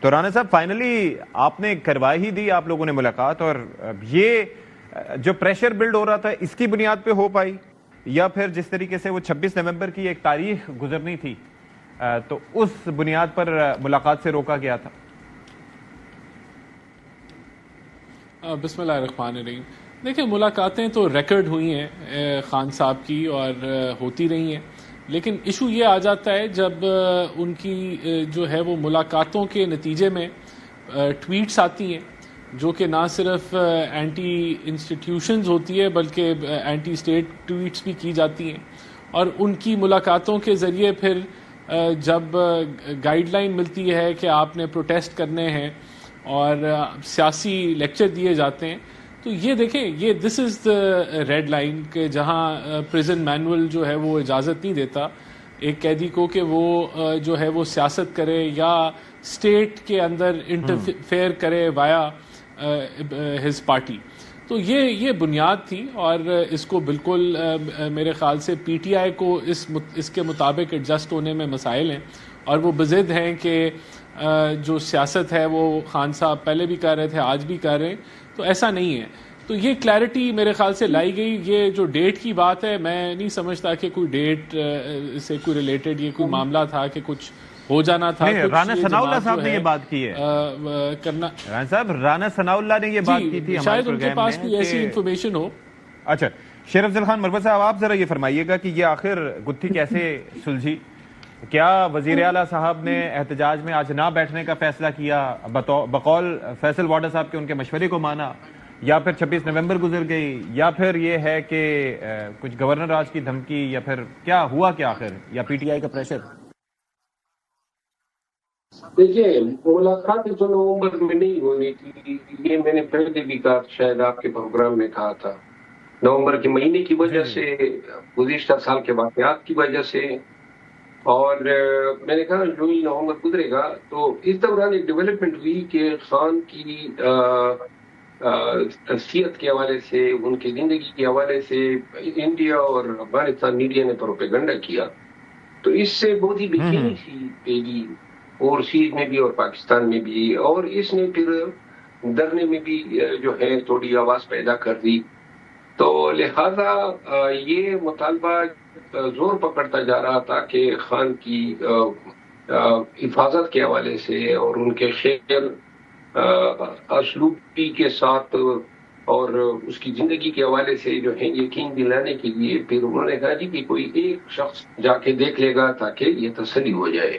تو رانا صاحب فائنلی آپ نے کروائی ہی دی آپ لوگوں نے ملاقات، اور یہ جو پریشر بلڈ ہو رہا تھا اس کی بنیاد پہ ہو پائی، یا پھر جس طریقے سے وہ 26 نومبر کی ایک تاریخ گزرنی تھی تو اس بنیاد پر ملاقات سے روکا گیا تھا؟ بسم اللہ الرحمن الرحیم. دیکھیں ملاقاتیں تو ریکارڈ ہوئی ہیں خان صاحب کی اور ہوتی رہی ہیں، لیکن ایشو یہ آ جاتا ہے جب ان کی جو ہے وہ ملاقاتوں کے نتیجے میں ٹویٹس آتی ہیں جو کہ نہ صرف اینٹی انسٹیٹیوشنز ہوتی ہے بلکہ اینٹی اسٹیٹ ٹویٹس بھی کی جاتی ہیں، اور ان کی ملاقاتوں کے ذریعے پھر جب گائیڈ لائن ملتی ہے کہ آپ نے پروٹیسٹ کرنے ہیں اور سیاسی لیکچر دیے جاتے ہیں، تو یہ دیکھیں یہ دس از دا ریڈ لائن کہ جہاں پریزن مینول جو ہے وہ اجازت نہیں دیتا ایک قیدی کو کہ وہ جو ہے وہ سیاست کرے یا اسٹیٹ کے اندر انٹرفیئر کرے وایا ہز پارٹی. تو یہ بنیاد تھی، اور اس کو بالکل میرے خیال سے پی ٹی آئی کو اس کے مطابق ایڈجسٹ ہونے میں مسائل ہیں، اور وہ بضد ہیں کہ جو سیاست ہے وہ خان صاحب پہلے بھی کر رہے تھے آج بھی کر رہے ہیں، تو ایسا نہیں ہے. تو یہ کلیئرٹی میرے خیال سے لائی گئی. یہ جو ڈیٹ کی بات ہے میں نہیں سمجھتا کہ کوئی ڈیٹ سے کوئی ریلیٹڈ یہ کوئی معاملہ تھا کہ کچھ ہو جانا تھا. رانا ثناء اللہ صاحب نے یہ بات کی ہے، کرنا رانا صاحب رانا ثناء اللہ نے یہ بات کی تھی شاید ان کے پاس کوئی ایسی انفارمیشن ہو. اچھا شیر افضل خان مروت صاحب، آپ ذرا یہ فرمائیے گا کہ یہ آخر گتھی کیسے سلجھی؟ کیا وزیر اعلیٰ صاحب نے احتجاج میں آج نہ بیٹھنے کا فیصلہ کیا بقول فیصل واڈا صاحب کے ان کے مشورے کو مانا، یا پھر 26 نومبر گزر گئی، یا پھر یہ ہے کہ کچھ گورنر راج کی دھمکی، یا پھر کیا ہوا کیا آخر، یا پی ٹی آئی کا پریشر؟ دیکھیے ملاقات جو نومبر میں نہیں ہونی تھی، یہ میں نے پہلے بھی کہا، شاید آپ کے پروگرام میں کہا تھا. نومبر کے مہینے کی وجہ سے، گزشتہ سال کے واقعات کی وجہ سے، اور میں نے کہا جو ہی نومبر گزرے گا تو اس دوران ایک ڈیولپمنٹ ہوئی کہ خان کی صحت کے حوالے سے، ان کی زندگی کے حوالے سے انڈیا اور افغانستان میڈیا نے پروپیگنڈا کیا. تو اس سے بہت ہی بے چینی سی پیگی اوورسیز میں بھی اور پاکستان میں بھی، اور اس نے پھر دھرنے میں بھی جو ہے تھوڑی آواز پیدا کر دی. تو لہذا یہ مطالبہ زور پکڑتا جا رہا تھا کہ خان کی حفاظت کے حوالے سے اور ان کے خیر اسلوبی کے ساتھ اور اس کی زندگی کے حوالے سے جو ہے یقین دلانے کے لیے پھر انہوں نے کہا جی کہ کوئی ایک شخص جا کے دیکھ لے گا تاکہ یہ تسلی ہو جائے.